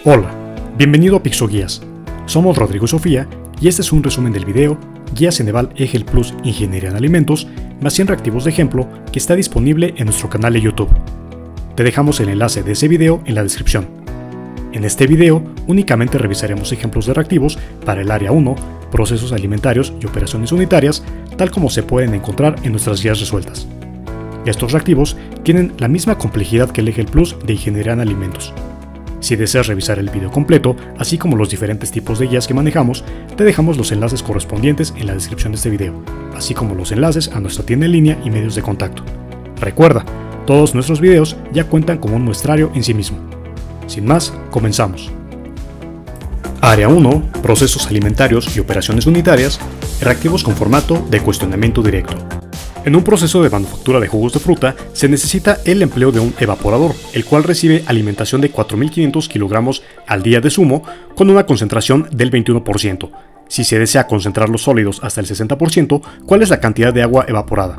Hola, bienvenido a Pixoguías. Somos Rodrigo y Sofía y este es un resumen del video Guía Ceneval EGEL Plus Ingeniería en Alimentos más 100 reactivos de ejemplo que está disponible en nuestro canal de YouTube. Te dejamos el enlace de ese video en la descripción. En este video únicamente revisaremos ejemplos de reactivos para el área 1, procesos alimentarios y operaciones unitarias, tal como se pueden encontrar en nuestras guías resueltas. Estos reactivos tienen la misma complejidad que el EGEL Plus de Ingeniería en Alimentos. Si deseas revisar el video completo, así como los diferentes tipos de guías que manejamos, te dejamos los enlaces correspondientes en la descripción de este video, así como los enlaces a nuestra tienda en línea y medios de contacto. Recuerda, todos nuestros videos ya cuentan como un muestrario en sí mismo. Sin más, comenzamos. Área 1, procesos alimentarios y operaciones unitarias, reactivos con formato de cuestionamiento directo. En un proceso de manufactura de jugos de fruta se necesita el empleo de un evaporador, el cual recibe alimentación de 4500 kg al día de zumo con una concentración del 21%. Si se desea concentrar los sólidos hasta el 60%, ¿cuál es la cantidad de agua evaporada?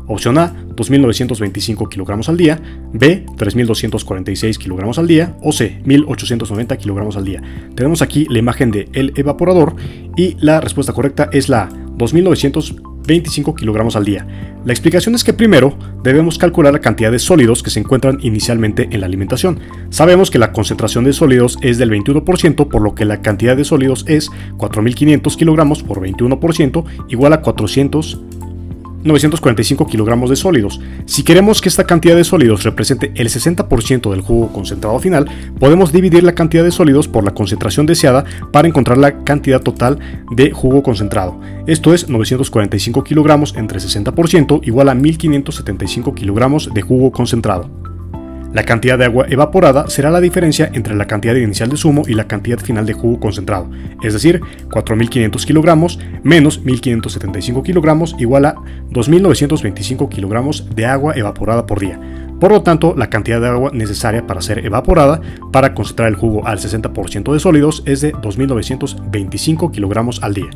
Opción A, 2925 kg al día, B, 3246 kg al día o C, 1890 kg al día. Tenemos aquí la imagen del evaporador y la respuesta correcta es la A, 2925 kg al día. La explicación es que primero debemos calcular la cantidad de sólidos que se encuentran inicialmente en la alimentación. Sabemos que la concentración de sólidos es del 21%, por lo que la cantidad de sólidos es 4500 kg por 21% igual a 945 kg de sólidos. Si queremos que esta cantidad de sólidos represente el 60% del jugo concentrado final, podemos dividir la cantidad de sólidos por la concentración deseada para encontrar la cantidad total de jugo concentrado. Esto es 945 kg entre 60% igual a 1575 kg de jugo concentrado. La cantidad de agua evaporada será la diferencia entre la cantidad inicial de zumo y la cantidad final de jugo concentrado, es decir, 4500 kg menos 1575 kg igual a 2925 kg de agua evaporada por día. Por lo tanto, la cantidad de agua necesaria para ser evaporada para concentrar el jugo al 60% de sólidos es de 2925 kg al día.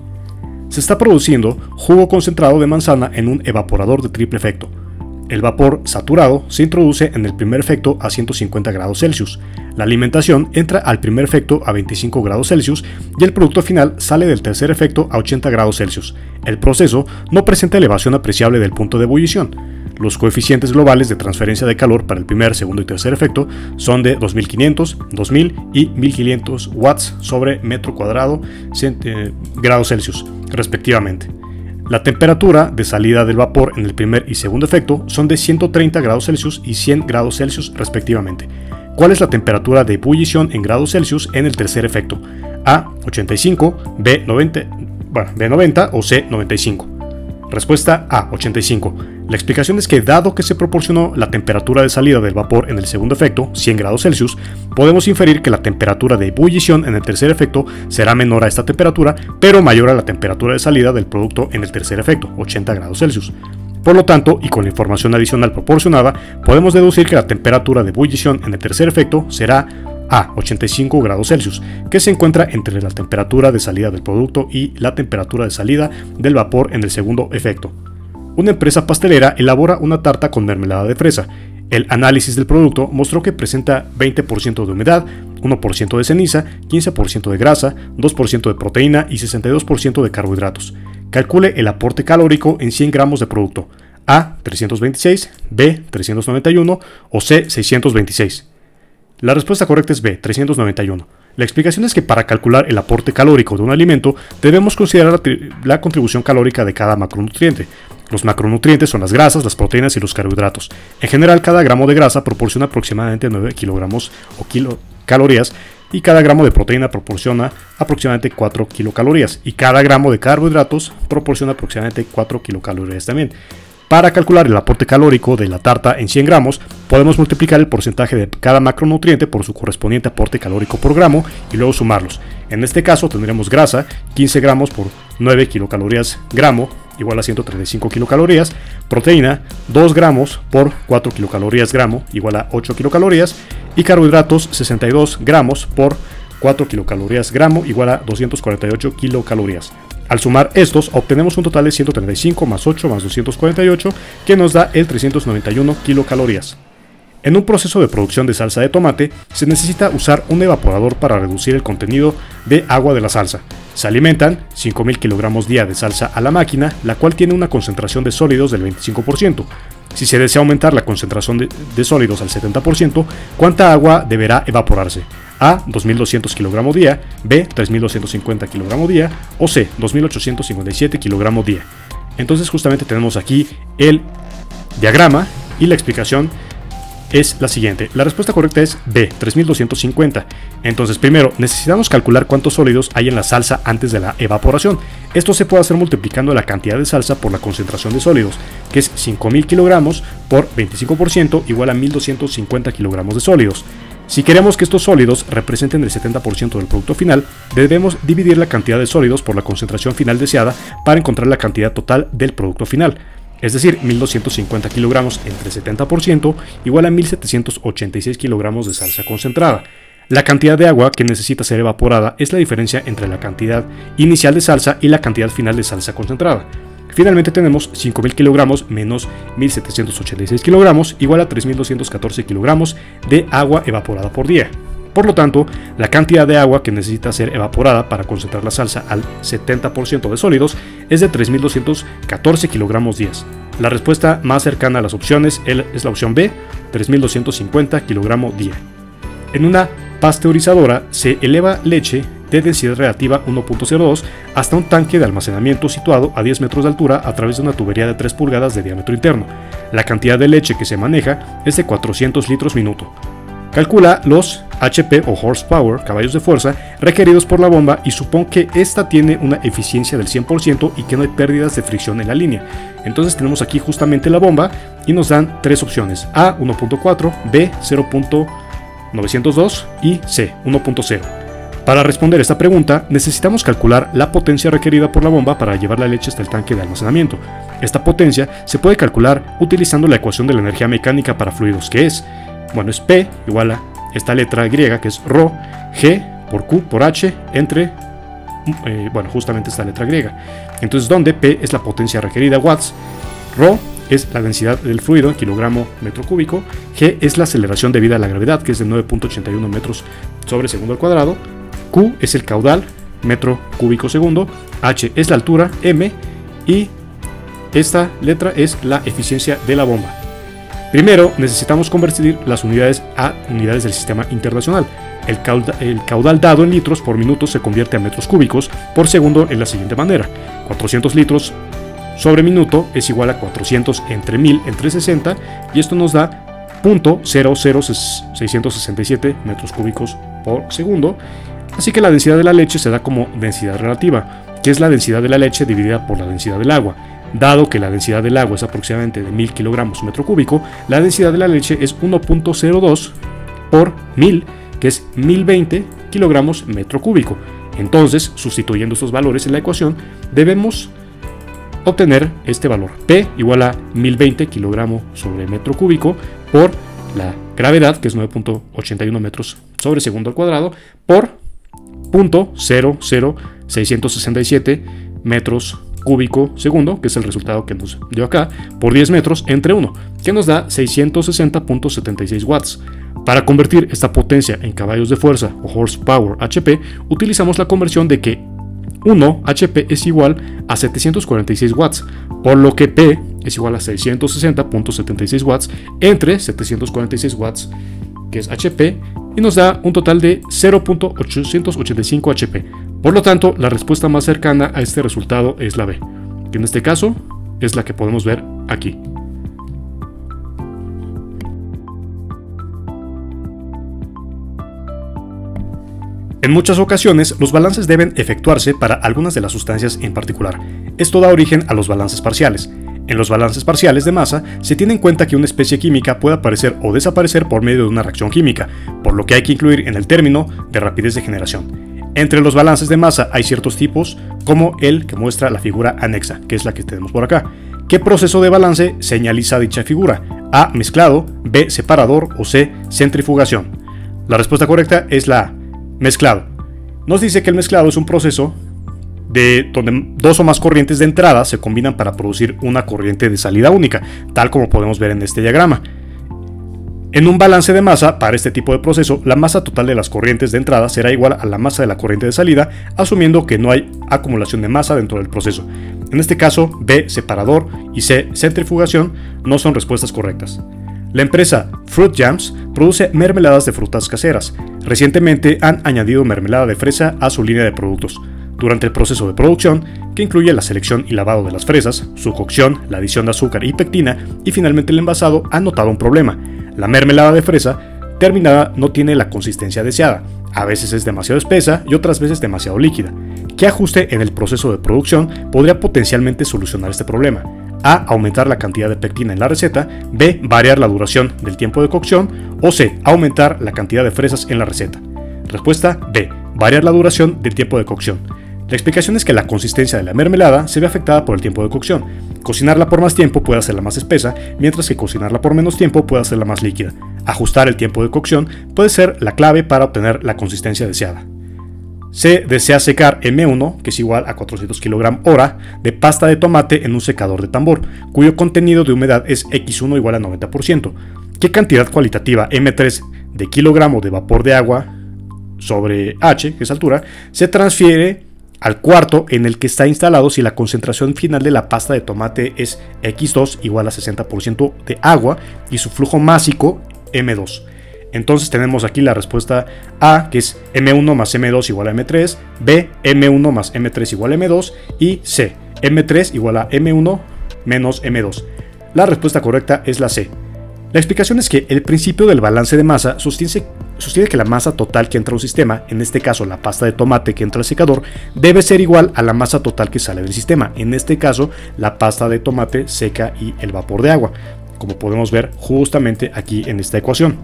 Se está produciendo jugo concentrado de manzana en un evaporador de triple efecto. El vapor saturado se introduce en el primer efecto a 150 grados Celsius. La alimentación entra al primer efecto a 25 grados Celsius y el producto final sale del tercer efecto a 80 grados Celsius. El proceso no presenta elevación apreciable del punto de ebullición. Los coeficientes globales de transferencia de calor para el primer, segundo y tercer efecto son de 2500, 2000 y 1500 watts sobre metro cuadrado grados Celsius, respectivamente. La temperatura de salida del vapor en el primer y segundo efecto son de 130 grados Celsius y 100 grados Celsius respectivamente. ¿Cuál es la temperatura de ebullición en grados Celsius en el tercer efecto? A, 85, B, 90 o C, 95. Respuesta A, 85. La explicación es que dado que se proporcionó la temperatura de salida del vapor en el segundo efecto, 100 grados Celsius, podemos inferir que la temperatura de ebullición en el tercer efecto será menor a esta temperatura, pero mayor a la temperatura de salida del producto en el tercer efecto, 80 grados Celsius. Por lo tanto, y con la información adicional proporcionada, podemos deducir que la temperatura de ebullición en el tercer efecto será A, 85 grados Celsius, que se encuentra entre la temperatura de salida del producto y la temperatura de salida del vapor en el segundo efecto. Una empresa pastelera elabora una tarta con mermelada de fresa. El análisis del producto mostró que presenta 20% de humedad, 1% de ceniza, 15% de grasa, 2% de proteína y 62% de carbohidratos. Calcule el aporte calórico en 100 gramos de producto. A, 326, B, 391 o C, 626. La respuesta correcta es B, 391. La explicación es que para calcular el aporte calórico de un alimento debemos considerar la contribución calórica de cada macronutriente. Los macronutrientes son las grasas, las proteínas y los carbohidratos. En general, cada gramo de grasa proporciona aproximadamente 9 kilogramos o kilocalorías y cada gramo de proteína proporciona aproximadamente 4 kilocalorías y cada gramo de carbohidratos proporciona aproximadamente 4 kilocalorías también. Para calcular el aporte calórico de la tarta en 100 gramos, podemos multiplicar el porcentaje de cada macronutriente por su correspondiente aporte calórico por gramo y luego sumarlos. En este caso tendremos grasa, 15 gramos por 9 kilocalorías gramo, igual a 135 kilocalorías, proteína, 2 gramos por 4 kilocalorías gramo, igual a 8 kilocalorías, y carbohidratos, 62 gramos por 4 kilocalorías gramo, igual a 248 kilocalorías. Al sumar estos, obtenemos un total de 135 más 8 más 248, que nos da el 391 kilocalorías. En un proceso de producción de salsa de tomate, se necesita usar un evaporador para reducir el contenido de agua de la salsa. Se alimentan 5.000 kilogramos día de salsa a la máquina, la cual tiene una concentración de sólidos del 25%. Si se desea aumentar la concentración de sólidos al 70%, ¿cuánta agua deberá evaporarse? A. 2.200 kilogramos día, B. 3.250 kilogramos día o C. 2.857 kilogramos día. Entonces justamente tenemos aquí el diagrama y la explicación es la siguiente. La respuesta correcta es B, 3250. Entonces, primero, necesitamos calcular cuántos sólidos hay en la salsa antes de la evaporación. Esto se puede hacer multiplicando la cantidad de salsa por la concentración de sólidos, que es 5000 kilogramos por 25% igual a 1250 kilogramos de sólidos. Si queremos que estos sólidos representen el 70% del producto final, debemos dividir la cantidad de sólidos por la concentración final deseada para encontrar la cantidad total del producto final. Es decir, 1250 kilogramos entre 70% igual a 1786 kilogramos de salsa concentrada. La cantidad de agua que necesita ser evaporada es la diferencia entre la cantidad inicial de salsa y la cantidad final de salsa concentrada. Finalmente tenemos 5000 kilogramos menos 1786 kilogramos igual a 3214 kilogramos de agua evaporada por día. Por lo tanto, la cantidad de agua que necesita ser evaporada para concentrar la salsa al 70% de sólidos es de 3.214 kilogramos días. La respuesta más cercana a las opciones es la opción B, 3.250 kilogramos día. En una pasteurizadora se eleva leche de densidad relativa 1.02 hasta un tanque de almacenamiento situado a 10 metros de altura a través de una tubería de 3 pulgadas de diámetro interno. La cantidad de leche que se maneja es de 400 litros minuto. Calcula los HP o horsepower, caballos de fuerza, requeridos por la bomba y supón que esta tiene una eficiencia del 100% y que no hay pérdidas de fricción en la línea. Entonces tenemos aquí justamente la bomba y nos dan tres opciones: A 1.4, B 0.902 y C 1.0. Para responder esta pregunta necesitamos calcular la potencia requerida por la bomba para llevar la leche hasta el tanque de almacenamiento. Esta potencia se puede calcular utilizando la ecuación de la energía mecánica para fluidos, que es P igual a esta letra griega que es Rho, G por Q por H entre, justamente esta letra griega. Entonces, donde P es la potencia requerida, watts, Rho es la densidad del fluido en kilogramo metro cúbico, G es la aceleración debida a la gravedad, que es de 9.81 metros sobre segundo al cuadrado, Q es el caudal, metro cúbico segundo, H es la altura, M, y esta letra es la eficiencia de la bomba. Primero, necesitamos convertir las unidades a unidades del sistema internacional. El caudal dado en litros por minuto se convierte a metros cúbicos por segundo en la siguiente manera: 400 litros sobre minuto es igual a 400 entre 1000 entre 60, y esto nos da 0.00667 metros cúbicos por segundo. Así que la densidad de la leche se da como densidad relativa, que es la densidad de la leche dividida por la densidad del agua. Dado que la densidad del agua es aproximadamente de 1000 kilogramos metro cúbico, la densidad de la leche es 1.02 por 1000, que es 1020 kilogramos metro cúbico. Entonces, sustituyendo estos valores en la ecuación, debemos obtener este valor: P igual a 1020 kilogramos sobre metro cúbico por la gravedad, que es 9.81 metros sobre segundo al cuadrado, por 0.00667 metros cúbico segundo, que es el resultado que nos dio acá, por 10 metros entre 1, que nos da 660.76 watts. Para convertir esta potencia en caballos de fuerza o horsepower HP, utilizamos la conversión de que 1 HP es igual a 746 watts, por lo que P es igual a 660.76 watts entre 746 watts, que es HP, y nos da un total de 0.885 HP. Por lo tanto, la respuesta más cercana a este resultado es la B, que en este caso es la que podemos ver aquí. En muchas ocasiones, los balances deben efectuarse para algunas de las sustancias en particular. Esto da origen a los balances parciales. En los balances parciales de masa, se tiene en cuenta que una especie química puede aparecer o desaparecer por medio de una reacción química, por lo que hay que incluir en el término de rapidez de generación. Entre los balances de masa hay ciertos tipos, como el que muestra la figura anexa, que es la que tenemos por acá. ¿Qué proceso de balance señaliza dicha figura? A, mezclado, B, separador o C, centrifugación. La respuesta correcta es la A, mezclado. Nos dice que el mezclado es un proceso donde dos o más corrientes de entrada se combinan para producir una corriente de salida única, tal como podemos ver en este diagrama. En un balance de masa, para este tipo de proceso, la masa total de las corrientes de entrada será igual a la masa de la corriente de salida, asumiendo que no hay acumulación de masa dentro del proceso. En este caso, B, separador, y C, centrifugación, no son respuestas correctas. La empresa Fruit Jams produce mermeladas de frutas caseras. Recientemente han añadido mermelada de fresa a su línea de productos. Durante el proceso de producción, que incluye la selección y lavado de las fresas, su cocción, la adición de azúcar y pectina y finalmente el envasado, han notado un problema. La mermelada de fresa terminada no tiene la consistencia deseada, a veces es demasiado espesa y otras veces demasiado líquida. ¿Qué ajuste en el proceso de producción podría potencialmente solucionar este problema? A. Aumentar la cantidad de pectina en la receta. B. Variar la duración del tiempo de cocción. O C. Aumentar la cantidad de fresas en la receta. Respuesta B. Variar la duración del tiempo de cocción. La explicación es que la consistencia de la mermelada se ve afectada por el tiempo de cocción. Cocinarla por más tiempo puede hacerla más espesa, mientras que cocinarla por menos tiempo puede hacerla más líquida. Ajustar el tiempo de cocción puede ser la clave para obtener la consistencia deseada. Se desea secar M1, que es igual a 400 kg/hora, de pasta de tomate en un secador de tambor, cuyo contenido de humedad es X1 igual a 90%. ¿Qué cantidad cualitativa M3 de kilogramo de vapor de agua sobre H, que es altura, se transfiere al cuarto en el que está instalado si la concentración final de la pasta de tomate es X2 igual a 60% de agua y su flujo másico M2? Entonces tenemos aquí la respuesta A, que es M1 más M2 igual a M3, B, M1 más M3 igual a M2 y C, M3 igual a M1 menos M2. La respuesta correcta es la C. La explicación es que el principio del balance de masa sostiene que la masa total que entra a un sistema, en este caso la pasta de tomate que entra al secador, debe ser igual a la masa total que sale del sistema, en este caso la pasta de tomate seca y el vapor de agua, como podemos ver justamente aquí en esta ecuación.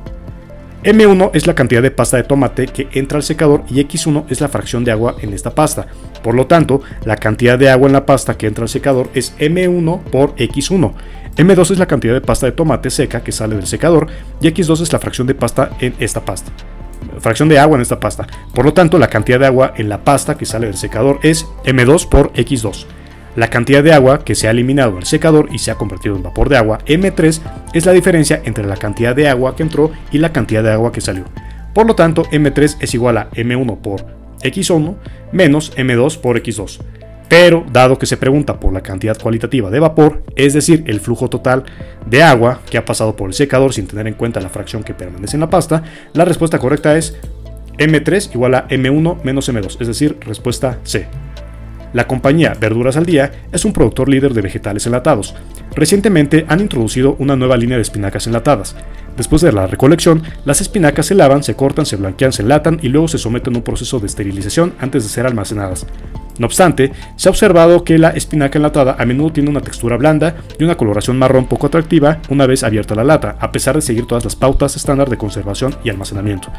M1 es la cantidad de pasta de tomate que entra al secador y X1 es la fracción de agua en esta pasta. Por lo tanto, la cantidad de agua en la pasta que entra al secador es M1 por X1. M2 es la cantidad de pasta de tomate seca que sale del secador y X2 es la fracción de pasta en esta pasta. Fracción de agua en esta pasta. Por lo tanto, la cantidad de agua en la pasta que sale del secador es M2 por X2. La cantidad de agua que se ha eliminado del secador y se ha convertido en vapor de agua, M3, es la diferencia entre la cantidad de agua que entró y la cantidad de agua que salió. Por lo tanto, M3 es igual a M1 por X1 menos M2 por X2. Pero, dado que se pregunta por la cantidad cualitativa de vapor, es decir, el flujo total de agua que ha pasado por el secador sin tener en cuenta la fracción que permanece en la pasta, la respuesta correcta es M3 igual a M1 menos M2, es decir, respuesta C. La compañía Verduras al Día es un productor líder de vegetales enlatados. Recientemente han introducido una nueva línea de espinacas enlatadas. Después de la recolección, las espinacas se lavan, se cortan, se blanquean, se enlatan y luego se someten a un proceso de esterilización antes de ser almacenadas. No obstante, se ha observado que la espinaca enlatada a menudo tiene una textura blanda y una coloración marrón poco atractiva una vez abierta la lata, a pesar de seguir todas las pautas estándar de conservación y almacenamiento.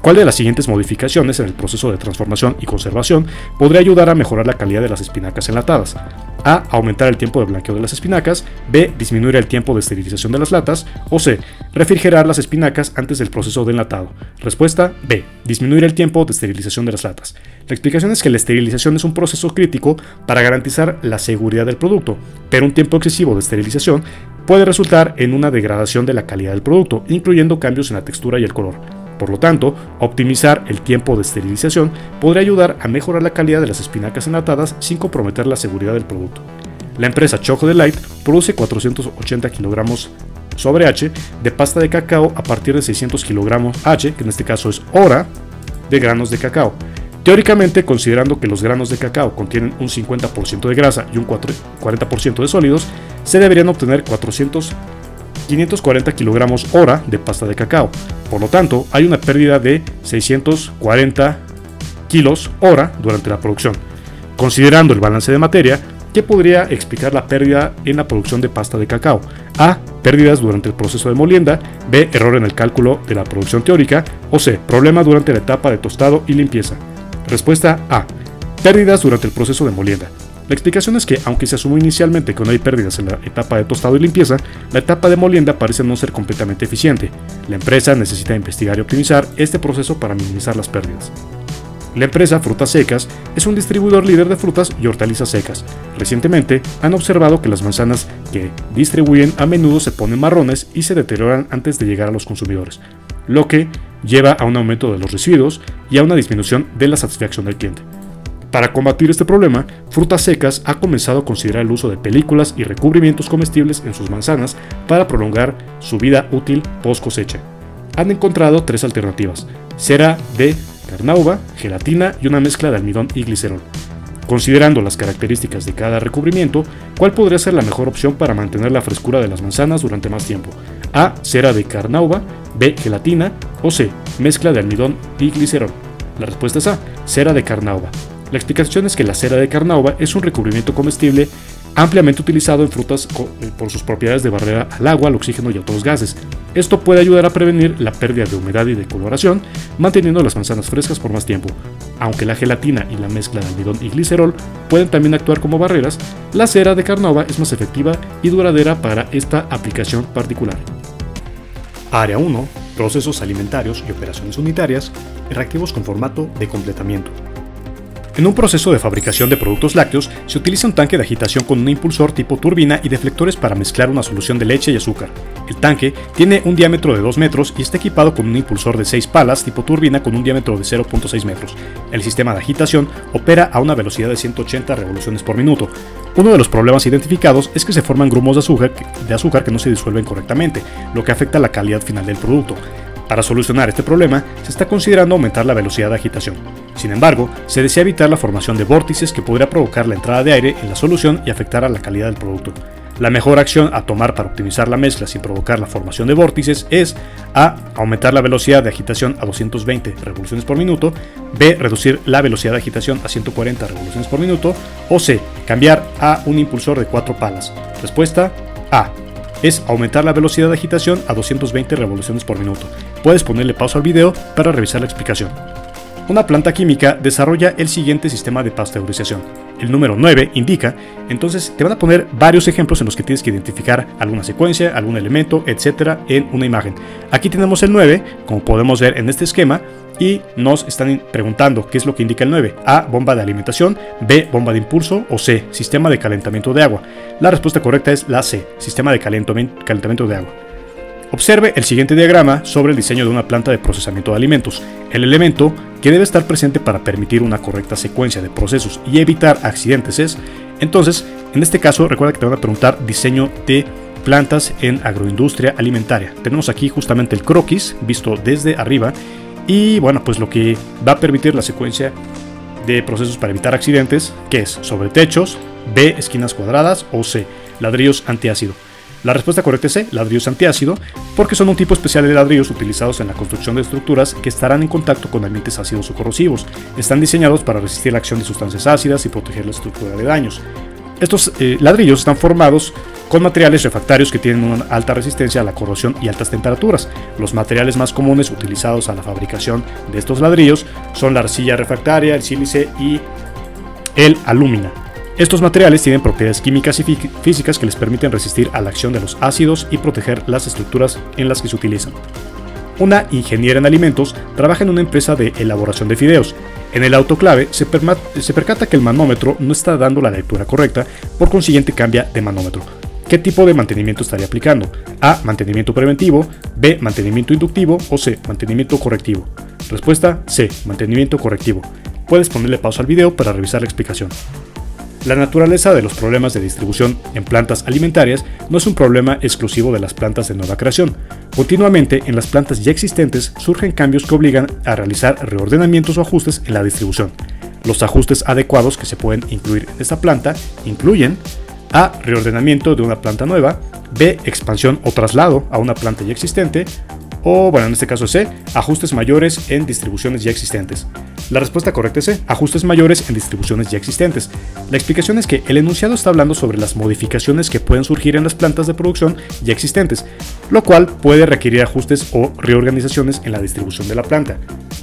¿Cuál de las siguientes modificaciones en el proceso de transformación y conservación podría ayudar a mejorar la calidad de las espinacas enlatadas? A. Aumentar el tiempo de blanqueo de las espinacas. B. Disminuir el tiempo de esterilización de las latas. O C. Refrigerar las espinacas antes del proceso de enlatado. Respuesta B. Disminuir el tiempo de esterilización de las latas. La explicación es que la esterilización es un proceso crítico para garantizar la seguridad del producto, pero un tiempo excesivo de esterilización puede resultar en una degradación de la calidad del producto, incluyendo cambios en la textura y el color. Por lo tanto, optimizar el tiempo de esterilización podría ayudar a mejorar la calidad de las espinacas enlatadas sin comprometer la seguridad del producto. La empresa Choco Delight produce 480 kg sobre H de pasta de cacao a partir de 600 kg H, que en este caso es hora, de granos de cacao. Teóricamente, considerando que los granos de cacao contienen un 50% de grasa y un 40% de sólidos, se deberían obtener 540 kg hora de pasta de cacao. Por lo tanto, hay una pérdida de 640 kilos hora durante la producción. Considerando el balance de materia, ¿qué podría explicar la pérdida en la producción de pasta de cacao? A. Pérdidas durante el proceso de molienda. B. Error en el cálculo de la producción teórica. O C. Problema durante la etapa de tostado y limpieza. Respuesta A. Pérdidas durante el proceso de molienda. La explicación es que, aunque se asumió inicialmente que no hay pérdidas en la etapa de tostado y limpieza, la etapa de molienda parece no ser completamente eficiente. La empresa necesita investigar y optimizar este proceso para minimizar las pérdidas. La empresa Frutas Secas es un distribuidor líder de frutas y hortalizas secas. Recientemente han observado que las manzanas que distribuyen a menudo se ponen marrones y se deterioran antes de llegar a los consumidores, lo que lleva a un aumento de los residuos y a una disminución de la satisfacción del cliente. Para combatir este problema, Frutas Secas ha comenzado a considerar el uso de películas y recubrimientos comestibles en sus manzanas para prolongar su vida útil post cosecha. Han encontrado 3 alternativas: cera de carnauba, gelatina y una mezcla de almidón y glicerol. Considerando las características de cada recubrimiento, ¿cuál podría ser la mejor opción para mantener la frescura de las manzanas durante más tiempo? A. Cera de carnauba, B. Gelatina o C. Mezcla de almidón y glicerol. La respuesta es A. Cera de carnauba. La explicación es que la cera de carnauba es un recubrimiento comestible ampliamente utilizado en frutas por sus propiedades de barrera al agua, al oxígeno y a otros gases. Esto puede ayudar a prevenir la pérdida de humedad y de coloración, manteniendo las manzanas frescas por más tiempo. Aunque la gelatina y la mezcla de almidón y glicerol pueden también actuar como barreras, la cera de carnauba es más efectiva y duradera para esta aplicación particular. Área 1. Procesos alimentarios y operaciones unitarias, reactivos con formato de completamiento. En un proceso de fabricación de productos lácteos, se utiliza un tanque de agitación con un impulsor tipo turbina y deflectores para mezclar una solución de leche y azúcar. El tanque tiene un diámetro de 2 metros y está equipado con un impulsor de 6 palas tipo turbina con un diámetro de 0.6 metros. El sistema de agitación opera a una velocidad de 180 revoluciones por minuto. Uno de los problemas identificados es que se forman grumos de azúcar que no se disuelven correctamente, lo que afecta la calidad final del producto. Para solucionar este problema, se está considerando aumentar la velocidad de agitación. Sin embargo, se desea evitar la formación de vórtices que podría provocar la entrada de aire en la solución y afectar a la calidad del producto. La mejor acción a tomar para optimizar la mezcla sin provocar la formación de vórtices es A. Aumentar la velocidad de agitación a 220 revoluciones por minuto, B. Reducir la velocidad de agitación a 140 revoluciones por minuto o C. Cambiar a un impulsor de 4 palas. Respuesta A. Es aumentar la velocidad de agitación a 220 revoluciones por minuto. Puedes ponerle pausa al video para revisar la explicación. Una planta química desarrolla el siguiente sistema de pasteurización. El número 9 indica, entonces te van a poner varios ejemplos en los que tienes que identificar alguna secuencia, algún elemento, etcétera, en una imagen. Aquí tenemos el 9, como podemos ver en este esquema, y nos están preguntando qué es lo que indica el 9. A. Bomba de alimentación, B. Bomba de impulso o C. Sistema de calentamiento de agua. La respuesta correcta es la C. Sistema de calentamiento de agua. Observe el siguiente diagrama sobre el diseño de una planta de procesamiento de alimentos. El elemento que debe estar presente para permitir una correcta secuencia de procesos y evitar accidentes es, entonces, en este caso, recuerda que te van a preguntar diseño de plantas en agroindustria alimentaria. Tenemos aquí justamente el croquis visto desde arriba y bueno, pues lo que va a permitir la secuencia de procesos para evitar accidentes, que es sobre techos, B. Esquinas cuadradas o C. Ladrillos antiácido. La respuesta correcta es C, ladrillos antiácido, porque son un tipo especial de ladrillos utilizados en la construcción de estructuras que estarán en contacto con ambientes ácidos o corrosivos. Están diseñados para resistir la acción de sustancias ácidas y proteger la estructura de daños. Estos ladrillos están formados con materiales refractarios que tienen una alta resistencia a la corrosión y altas temperaturas. Los materiales más comunes utilizados a la fabricación de estos ladrillos son la arcilla refractaria, el sílice y el alúmina. Estos materiales tienen propiedades químicas y físicas que les permiten resistir a la acción de los ácidos y proteger las estructuras en las que se utilizan. Una ingeniera en alimentos trabaja en una empresa de elaboración de fideos. En el autoclave se percata que el manómetro no está dando la lectura correcta, por consiguiente cambia de manómetro. ¿Qué tipo de mantenimiento estaría aplicando? A. Mantenimiento preventivo, B. Mantenimiento inductivo o C. Mantenimiento correctivo. Respuesta C. Mantenimiento correctivo. Puedes ponerle pausa al video para revisar la explicación. La naturaleza de los problemas de distribución en plantas alimentarias no es un problema exclusivo de las plantas de nueva creación. Continuamente, en las plantas ya existentes surgen cambios que obligan a realizar reordenamientos o ajustes en la distribución. Los ajustes adecuados que se pueden incluir en esta planta incluyen A. Reordenamiento de una planta nueva, B. Expansión o traslado a una planta ya existente, o bueno, en este caso C. Ajustes mayores en distribuciones ya existentes. La respuesta correcta es C. Ajustes mayores en distribuciones ya existentes. La explicación es que el enunciado está hablando sobre las modificaciones que pueden surgir en las plantas de producción ya existentes, lo cual puede requerir ajustes o reorganizaciones en la distribución de la planta.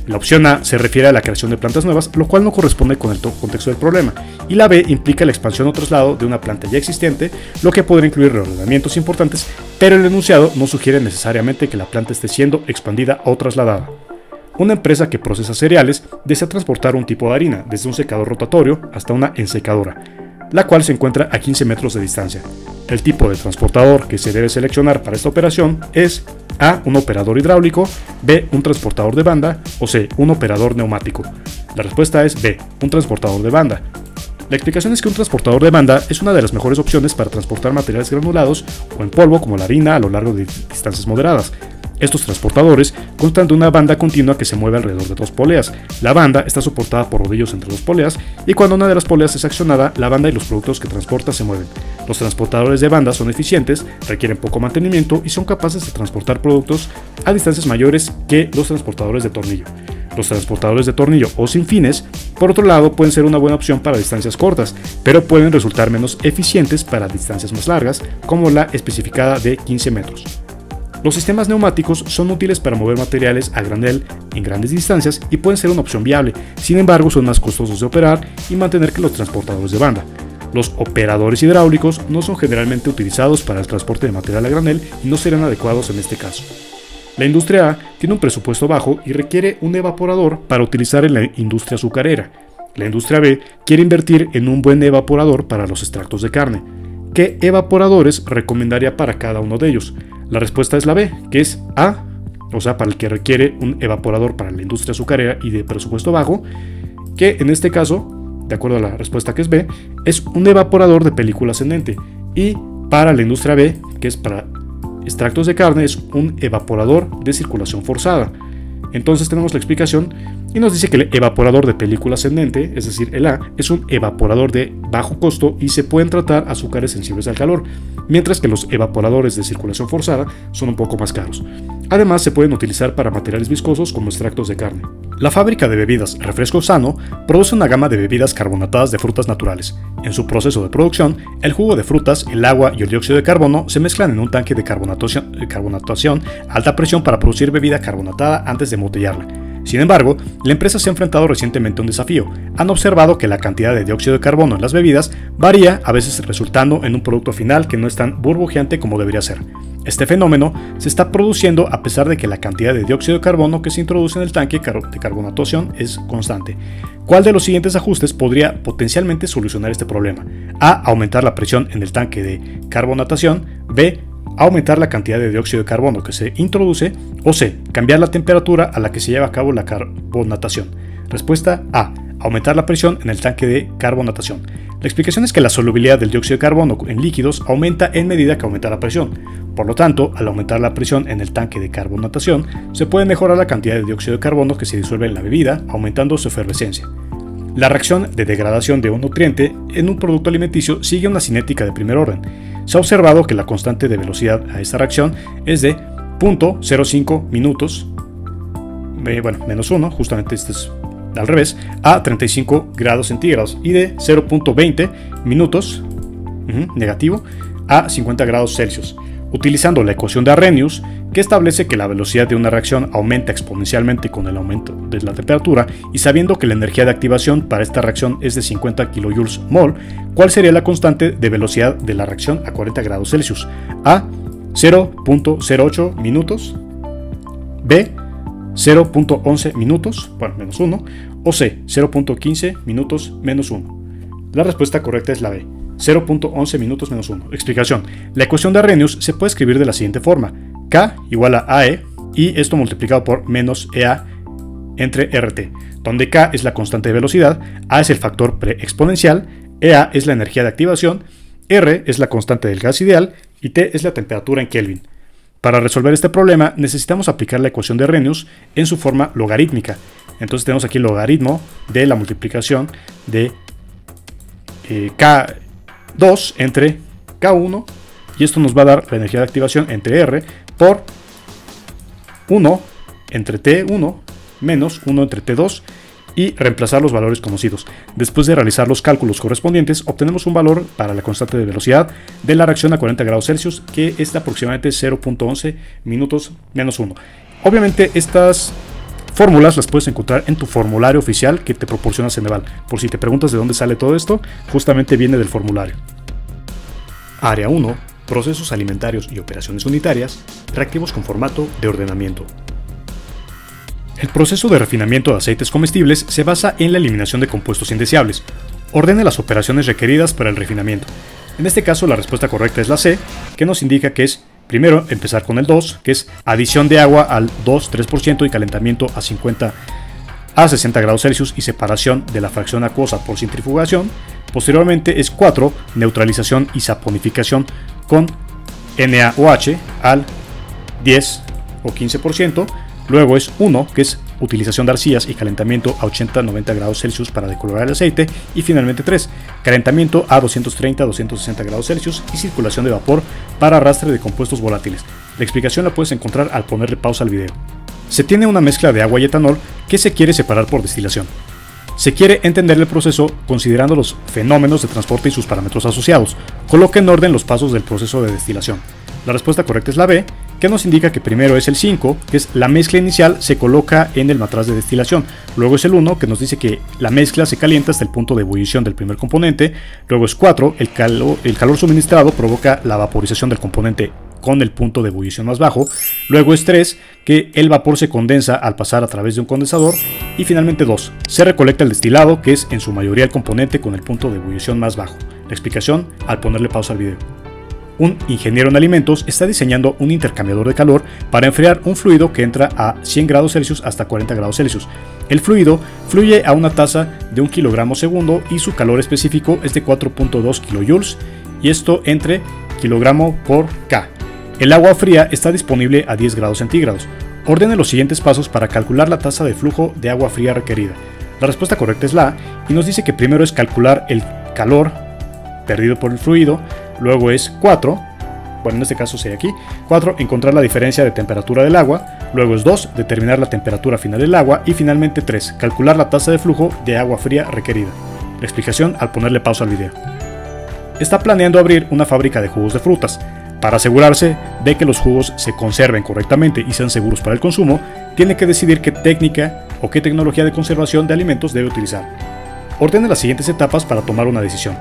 La opción A se refiere a la creación de plantas nuevas, lo cual no corresponde con el contexto del problema, y la B implica la expansión o traslado de una planta ya existente, lo que podría incluir reordenamientos importantes, pero el enunciado no sugiere necesariamente que la planta esté siendo expandida o trasladada. Una empresa que procesa cereales desea transportar un tipo de harina desde un secador rotatorio hasta una ensecadora, la cual se encuentra a 15 metros de distancia. El tipo de transportador que se debe seleccionar para esta operación es A, un operador hidráulico, B, un transportador de banda o C, un operador neumático. La respuesta es B, un transportador de banda. La explicación es que un transportador de banda es una de las mejores opciones para transportar materiales granulados o en polvo como la harina a lo largo de distancias moderadas. Estos transportadores constan de una banda continua que se mueve alrededor de 2 poleas. La banda está soportada por rodillos entre 2 poleas y cuando una de las poleas es accionada, la banda y los productos que transporta se mueven. Los transportadores de banda son eficientes, requieren poco mantenimiento y son capaces de transportar productos a distancias mayores que los transportadores de tornillo. Los transportadores de tornillo o sin fines, por otro lado, pueden ser una buena opción para distancias cortas, pero pueden resultar menos eficientes para distancias más largas, como la especificada de 15 metros. Los sistemas neumáticos son útiles para mover materiales a granel en grandes distancias y pueden ser una opción viable, sin embargo son más costosos de operar y mantener que los transportadores de banda. Los operadores hidráulicos no son generalmente utilizados para el transporte de material a granel y no serán adecuados en este caso. La industria A tiene un presupuesto bajo y requiere un evaporador para utilizar en la industria azucarera. La industria B quiere invertir en un buen evaporador para los extractos de carne. ¿Qué evaporadores recomendaría para cada uno de ellos? La respuesta es la B, que es A, o sea, para el que requiere un evaporador para la industria azucarera y de presupuesto bajo, que en este caso, de acuerdo a la respuesta que es B, es un evaporador de película ascendente, y para la industria B, que es para extractos de carne, es un evaporador de circulación forzada. Entonces tenemos la explicación y nos dice que el evaporador de película ascendente, es decir, el A, es un evaporador de bajo costo y se pueden tratar azúcares sensibles al calor, mientras que los evaporadores de circulación forzada son un poco más caros. Además, se pueden utilizar para materiales viscosos como extractos de carne. La fábrica de bebidas Refresco Sano produce una gama de bebidas carbonatadas de frutas naturales. En su proceso de producción, el jugo de frutas, el agua y el dióxido de carbono se mezclan en un tanque de carbonatación a alta presión para producir bebida carbonatada antes de embotellarla. Sin embargo, la empresa se ha enfrentado recientemente a un desafío. Han observado que la cantidad de dióxido de carbono en las bebidas varía, a veces resultando en un producto final que no es tan burbujeante como debería ser. Este fenómeno se está produciendo a pesar de que la cantidad de dióxido de carbono que se introduce en el tanque de carbonatación es constante. ¿Cuál de los siguientes ajustes podría potencialmente solucionar este problema? A. Aumentar la presión en el tanque de carbonatación. B. Aumentar la cantidad de dióxido de carbono que se introduce, o C, cambiar la temperatura a la que se lleva a cabo la carbonatación. Respuesta A, aumentar la presión en el tanque de carbonatación. La explicación es que la solubilidad del dióxido de carbono en líquidos aumenta en medida que aumenta la presión. Por lo tanto, al aumentar la presión en el tanque de carbonatación, se puede mejorar la cantidad de dióxido de carbono que se disuelve en la bebida, aumentando su efervescencia. La reacción de degradación de un nutriente en un producto alimenticio sigue una cinética de primer orden. Se ha observado que la constante de velocidad a esta reacción es de 0.05 minutos, menos 1, justamente este es al revés, a 35 grados centígrados y de 0.20 minutos, negativo, a 50 grados Celsius. Utilizando la ecuación de Arrhenius, que establece que la velocidad de una reacción aumenta exponencialmente con el aumento de la temperatura, y sabiendo que la energía de activación para esta reacción es de 50 kJ/mol, ¿cuál sería la constante de velocidad de la reacción a 40 grados Celsius? A. 0.08 minutos, B. 0.11 minutos, menos 1, o C. 0.15 minutos menos 1. La respuesta correcta es la B. 0.11 minutos menos 1. Explicación. La ecuación de Arrhenius se puede escribir de la siguiente forma. K igual a AE y esto multiplicado por menos EA entre RT, donde K es la constante de velocidad, A es el factor preexponencial, EA es la energía de activación, R es la constante del gas ideal y T es la temperatura en Kelvin. Para resolver este problema necesitamos aplicar la ecuación de Arrhenius en su forma logarítmica. Entonces tenemos aquí el logaritmo de la multiplicación de K2 entre K1 y esto nos va a dar la energía de activación entre R por 1 entre T1 menos 1 entre T2 y reemplazar los valores conocidos. Después de realizar los cálculos correspondientes, obtenemos un valor para la constante de velocidad de la reacción a 40 grados Celsius, que es de aproximadamente 0.11 minutos menos 1. Obviamente estas fórmulas las puedes encontrar en tu formulario oficial que te proporciona Ceneval. Por si te preguntas de dónde sale todo esto, justamente viene del formulario. Área 1. Procesos alimentarios y operaciones unitarias, reactivos con formato de ordenamiento. El proceso de refinamiento de aceites comestibles se basa en la eliminación de compuestos indeseables. Ordene las operaciones requeridas para el refinamiento. En este caso, la respuesta correcta es la C, que nos indica que es, primero, empezar con el 2, que es adición de agua al 2-3% y calentamiento a 50 a 60 grados Celsius y separación de la fracción acuosa por centrifugación. Posteriormente es 4, neutralización y saponificación con NaOH al 10 o 15%. Luego es 1, que es utilización de arcillas y calentamiento a 80-90 grados Celsius para decolorar el aceite. Y finalmente 3, calentamiento a 230-260 grados Celsius y circulación de vapor para arrastre de compuestos volátiles. La explicación la puedes encontrar al ponerle pausa al video. Se tiene una mezcla de agua y etanol que se quiere separar por destilación. Se quiere entender el proceso considerando los fenómenos de transporte y sus parámetros asociados. Coloca en orden los pasos del proceso de destilación. La respuesta correcta es la B, que nos indica que primero es el 5, que es la mezcla inicial se coloca en el matraz de destilación. Luego es el 1, que nos dice que la mezcla se calienta hasta el punto de ebullición del primer componente. Luego es 4, el calor suministrado provoca la vaporización del componente con el punto de ebullición más bajo. Luego es 3, que el vapor se condensa al pasar a través de un condensador. Y finalmente 2, se recolecta el destilado, que es en su mayoría el componente con el punto de ebullición más bajo. La explicación al ponerle pausa al video. Un ingeniero en alimentos está diseñando un intercambiador de calor para enfriar un fluido que entra a 100 grados Celsius hasta 40 grados Celsius. El fluido fluye a una tasa de 1 kilogramo segundo y su calor específico es de 4.2 kilojoules, y esto entre kilogramo por K. El agua fría está disponible a 10 grados centígrados. Ordene los siguientes pasos para calcular la tasa de flujo de agua fría requerida. La respuesta correcta es la A y nos dice que primero es calcular el calor perdido por el fluido. Luego es 4, bueno, en este caso sería aquí, 4, encontrar la diferencia de temperatura del agua. Luego es 2, determinar la temperatura final del agua. Y finalmente 3, calcular la tasa de flujo de agua fría requerida. La explicación al ponerle pausa al video. Está planeando abrir una fábrica de jugos de frutas. Para asegurarse de que los jugos se conserven correctamente y sean seguros para el consumo, tiene que decidir qué técnica o qué tecnología de conservación de alimentos debe utilizar. Ordene las siguientes etapas para tomar una decisión.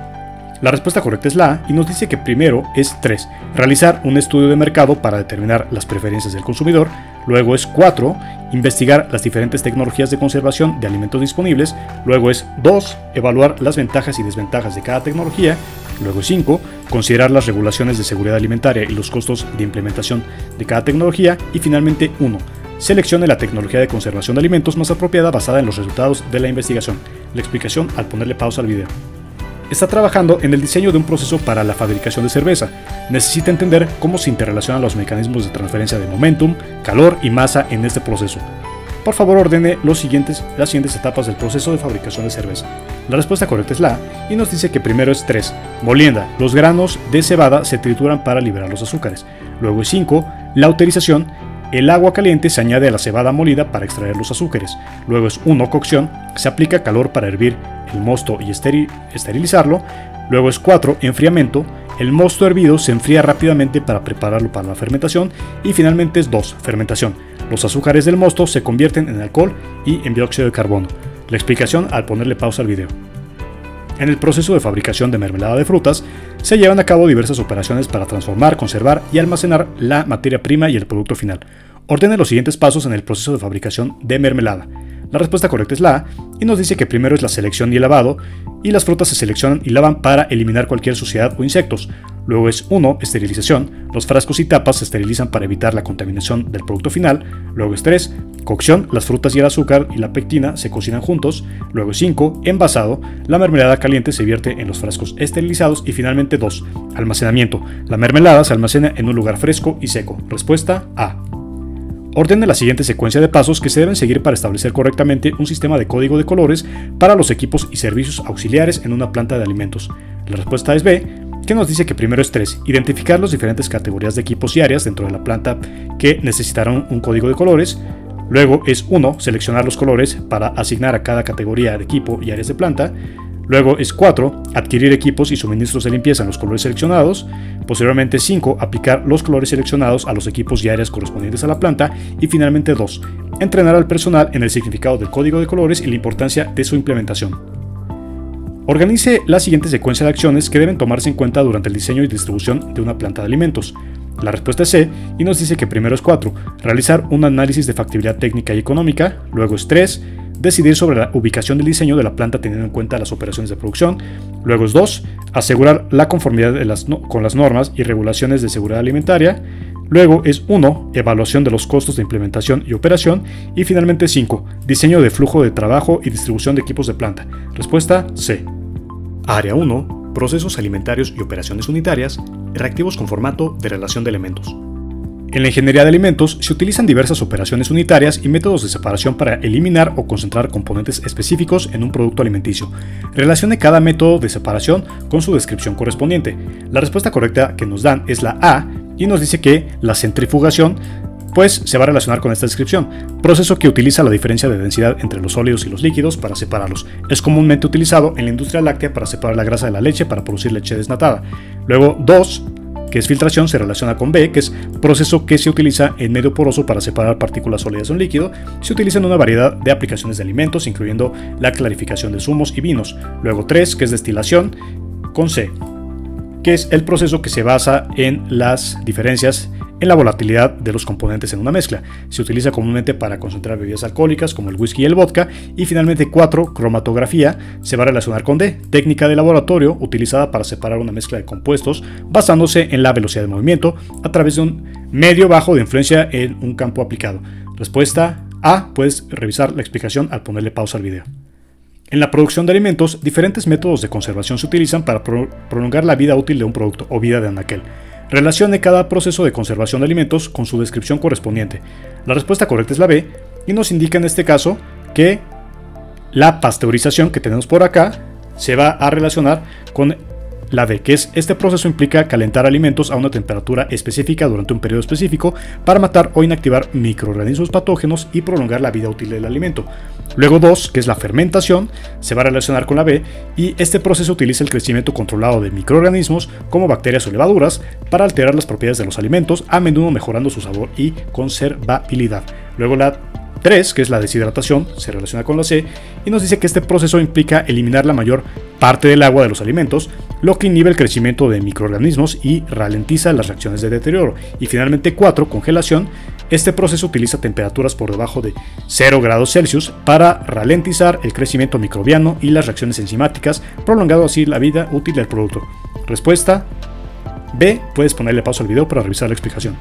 La respuesta correcta es la A y nos dice que primero es 3, realizar un estudio de mercado para determinar las preferencias del consumidor. Luego es 4, investigar las diferentes tecnologías de conservación de alimentos disponibles. Luego es 2, evaluar las ventajas y desventajas de cada tecnología. Luego es 5, considerar las regulaciones de seguridad alimentaria y los costos de implementación de cada tecnología. Y finalmente 1, seleccione la tecnología de conservación de alimentos más apropiada basada en los resultados de la investigación. La explicación al ponerle pausa al video. Está trabajando en el diseño de un proceso para la fabricación de cerveza. Necesita entender cómo se interrelacionan los mecanismos de transferencia de momentum, calor y masa en este proceso. Por favor, ordene las siguientes etapas del proceso de fabricación de cerveza. La respuesta correcta es la A y nos dice que primero es 3, molienda. Los granos de cebada se trituran para liberar los azúcares. Luego es 5, lauterización. El agua caliente se añade a la cebada molida para extraer los azúcares. Luego es 1, cocción. Se aplica calor para hervir el mosto y esterilizarlo. Luego es 4, enfriamiento. El mosto hervido se enfría rápidamente para prepararlo para la fermentación. Y finalmente es 2, fermentación. Los azúcares del mosto se convierten en alcohol y en dióxido de carbono. La explicación al ponerle pausa al video. En el proceso de fabricación de mermelada de frutas, se llevan a cabo diversas operaciones para transformar, conservar y almacenar la materia prima y el producto final. Ordene los siguientes pasos en el proceso de fabricación de mermelada. La respuesta correcta es la A y nos dice que primero es la selección y el lavado, y las frutas se seleccionan y lavan para eliminar cualquier suciedad o insectos. Luego es 1, esterilización. Los frascos y tapas se esterilizan para evitar la contaminación del producto final. Luego es 3, cocción. Las frutas y el azúcar y la pectina se cocinan juntos. Luego es 5, envasado. La mermelada caliente se vierte en los frascos esterilizados. Y finalmente 2, almacenamiento. La mermelada se almacena en un lugar fresco y seco. Respuesta A. Ordene la siguiente secuencia de pasos que se deben seguir para establecer correctamente un sistema de código de colores para los equipos y servicios auxiliares en una planta de alimentos. La respuesta es B, que nos dice que primero es 3, identificar las diferentes categorías de equipos y áreas dentro de la planta que necesitarán un código de colores. Luego es 1, seleccionar los colores para asignar a cada categoría de equipo y áreas de planta. Luego es 4, adquirir equipos y suministros de limpieza en los colores seleccionados. Posteriormente 5, aplicar los colores seleccionados a los equipos y áreas correspondientes a la planta. Y finalmente 2, entrenar al personal en el significado del código de colores y la importancia de su implementación. Organice la siguiente secuencia de acciones que deben tomarse en cuenta durante el diseño y distribución de una planta de alimentos. La respuesta es C y nos dice que primero es 4, realizar un análisis de factibilidad técnica y económica. Luego es 3, decidir sobre la ubicación del diseño de la planta teniendo en cuenta las operaciones de producción. Luego es 2, asegurar la conformidad con las normas y regulaciones de seguridad alimentaria. Luego es 1, evaluación de los costos de implementación y operación. Y finalmente 5, diseño de flujo de trabajo y distribución de equipos de planta. Respuesta C. Área 1, procesos alimentarios y operaciones unitarias, reactivos con formato de relación de elementos. En la ingeniería de alimentos se utilizan diversas operaciones unitarias y métodos de separación para eliminar o concentrar componentes específicos en un producto alimenticio. Relacione cada método de separación con su descripción correspondiente. La respuesta correcta que nos dan es la A y nos dice que la centrifugación pues se va a relacionar con esta descripción, proceso que utiliza la diferencia de densidad entre los sólidos y los líquidos para separarlos. Es comúnmente utilizado en la industria láctea para separar la grasa de la leche para producir leche desnatada. Luego 2, que es filtración, se relaciona con B, que es proceso que se utiliza en medio poroso para separar partículas sólidas de un líquido. Se utiliza en una variedad de aplicaciones de alimentos, incluyendo la clarificación de zumos y vinos. Luego 3, que es destilación, con C, que es el proceso que se basa en las diferencias en la volatilidad de los componentes en una mezcla. Se utiliza comúnmente para concentrar bebidas alcohólicas como el whisky y el vodka. Y finalmente 4, cromatografía, se va a relacionar con D, técnica de laboratorio utilizada para separar una mezcla de compuestos basándose en la velocidad de movimiento a través de un medio bajo de influencia en un campo aplicado. Respuesta A, puedes revisar la explicación al ponerle pausa al video. En la producción de alimentos, diferentes métodos de conservación se utilizan para prolongar la vida útil de un producto o vida de anaquel. Relacione cada proceso de conservación de alimentos con su descripción correspondiente. La respuesta correcta es la B y nos indica en este caso que la pasteurización que tenemos por acá se va a relacionar con la D, que es este proceso implica calentar alimentos a una temperatura específica durante un periodo específico para matar o inactivar microorganismos patógenos y prolongar la vida útil del alimento. Luego 2, que es la fermentación, se va a relacionar con la B y este proceso utiliza el crecimiento controlado de microorganismos como bacterias o levaduras para alterar las propiedades de los alimentos, a menudo mejorando su sabor y conservabilidad. Luego la 3, que es la deshidratación, se relaciona con la C y nos dice que este proceso implica eliminar la mayor parte del agua de los alimentos, lo que inhibe el crecimiento de microorganismos y ralentiza las reacciones de deterioro. Y finalmente 4, congelación. Este proceso utiliza temperaturas por debajo de 0 grados Celsius para ralentizar el crecimiento microbiano y las reacciones enzimáticas, prolongando así la vida útil del producto. Respuesta B, puedes ponerle pausa al video para revisar la explicación.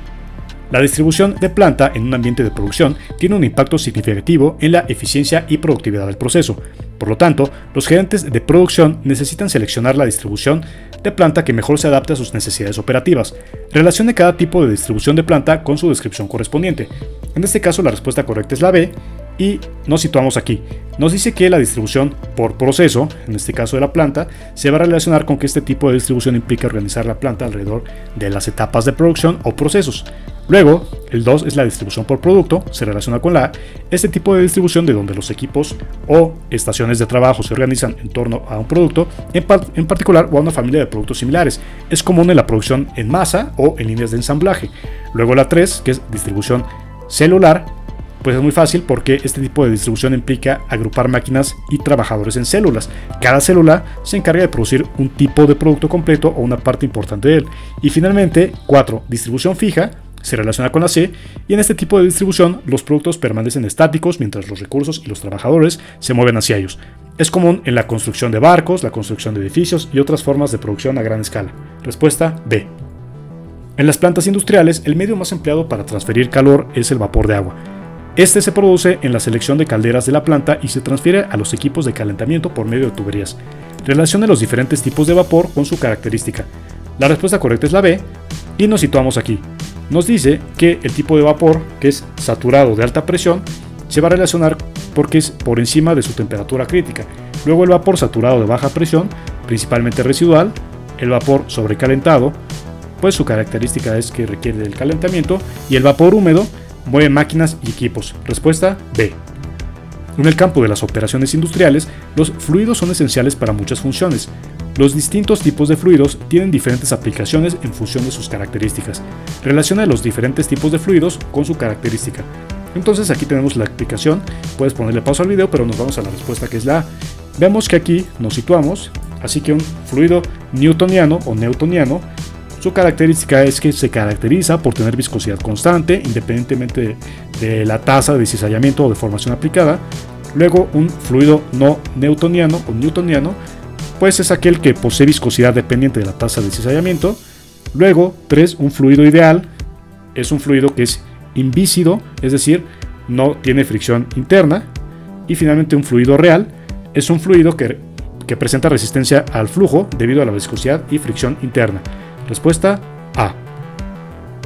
La distribución de planta en un ambiente de producción tiene un impacto significativo en la eficiencia y productividad del proceso. Por lo tanto, los gerentes de producción necesitan seleccionar la distribución de planta que mejor se adapte a sus necesidades operativas. Relacione cada tipo de distribución de planta con su descripción correspondiente. En este caso, la respuesta correcta es la B y nos situamos aquí. Nos dice que la distribución por proceso, en este caso de la planta, se va a relacionar con que este tipo de distribución implica organizar la planta alrededor de las etapas de producción o procesos. Luego, el 2 es la distribución por producto, se relaciona con la A, este tipo de distribución de donde los equipos o estaciones de trabajo se organizan en torno a un producto, en particular o a una familia de productos similares. Es común en la producción en masa o en líneas de ensamblaje. Luego la 3, que es distribución celular, pues es muy fácil porque este tipo de distribución implica agrupar máquinas y trabajadores en células. Cada célula se encarga de producir un tipo de producto completo o una parte importante de él. Y finalmente, 4, distribución fija, se relaciona con la C, y en este tipo de distribución los productos permanecen estáticos mientras los recursos y los trabajadores se mueven hacia ellos. Es común en la construcción de barcos, la construcción de edificios y otras formas de producción a gran escala. Respuesta B. En las plantas industriales, el medio más empleado para transferir calor es el vapor de agua. Este se produce en la selección de calderas de la planta y se transfiere a los equipos de calentamiento por medio de tuberías. Relacione los diferentes tipos de vapor con su característica. La respuesta correcta es la B y nos situamos aquí. Nos dice que el tipo de vapor, que es saturado de alta presión, se va a relacionar porque es por encima de su temperatura crítica. Luego el vapor saturado de baja presión, principalmente residual, el vapor sobrecalentado, pues su característica es que requiere del calentamiento, y el vapor húmedo mueve máquinas y equipos. Respuesta B. En el campo de las operaciones industriales, los fluidos son esenciales para muchas funciones. Los distintos tipos de fluidos tienen diferentes aplicaciones en función de sus características. Relaciona los diferentes tipos de fluidos con su característica. Entonces aquí tenemos la explicación. Puedes ponerle pausa al video, pero nos vamos a la respuesta, que es la A. Vemos que aquí nos situamos, así que un fluido newtoniano o newtoniano Su característica es que se caracteriza por tener viscosidad constante, independientemente de la tasa de cizallamiento o de formación aplicada. Luego, un fluido no newtoniano o newtoniano, pues es aquel que posee viscosidad dependiente de la tasa de cizallamiento. Luego, 3, un fluido ideal, es un fluido que es invísido, es decir, no tiene fricción interna. Y finalmente, un fluido real, es un fluido que presenta resistencia al flujo debido a la viscosidad y fricción interna. Respuesta A.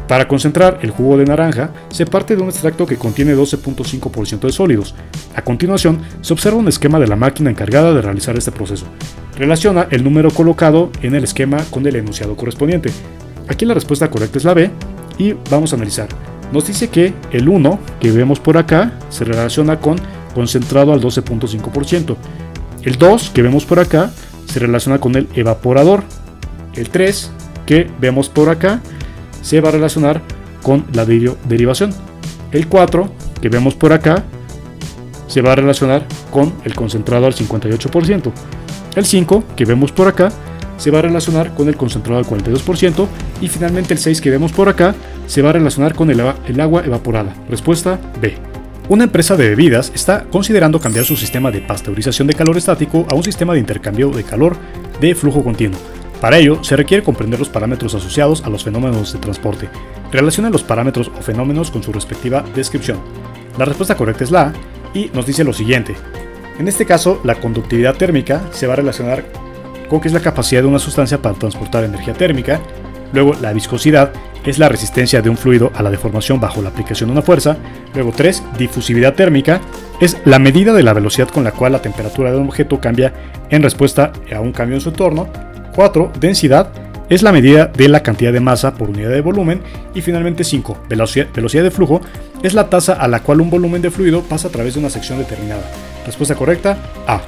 Para concentrar el jugo de naranja, se parte de un extracto que contiene 12.5% de sólidos. A continuación, se observa un esquema de la máquina encargada de realizar este proceso. Relaciona el número colocado en el esquema con el enunciado correspondiente. Aquí la respuesta correcta es la B y vamos a analizar. Nos dice que el 1 que vemos por acá se relaciona con concentrado al 12.5%. El 2 que vemos por acá se relaciona con el evaporador. El 3 que vemos por acá se va a relacionar con la derivación. El 4 que vemos por acá se va a relacionar con el concentrado al 58%. El 5 que vemos por acá se va a relacionar con el concentrado al 42%. Y finalmente el 6 que vemos por acá se va a relacionar con el agua evaporada. Respuesta B. Una empresa de bebidas está considerando cambiar su sistema de pasteurización de calor estático a un sistema de intercambio de calor de flujo continuo. Para ello, se requiere comprender los parámetros asociados a los fenómenos de transporte. Relaciona los parámetros o fenómenos con su respectiva descripción. La respuesta correcta es la A y nos dice lo siguiente. En este caso, la conductividad térmica se va a relacionar con que es la capacidad de una sustancia para transportar energía térmica. Luego, la viscosidad es la resistencia de un fluido a la deformación bajo la aplicación de una fuerza. Luego 3, difusividad térmica es la medida de la velocidad con la cual la temperatura de un objeto cambia en respuesta a un cambio en su entorno. 4, densidad es la medida de la cantidad de masa por unidad de volumen. Y finalmente 5, velocidad de flujo es la tasa a la cual un volumen de fluido pasa a través de una sección determinada. Respuesta correcta, A.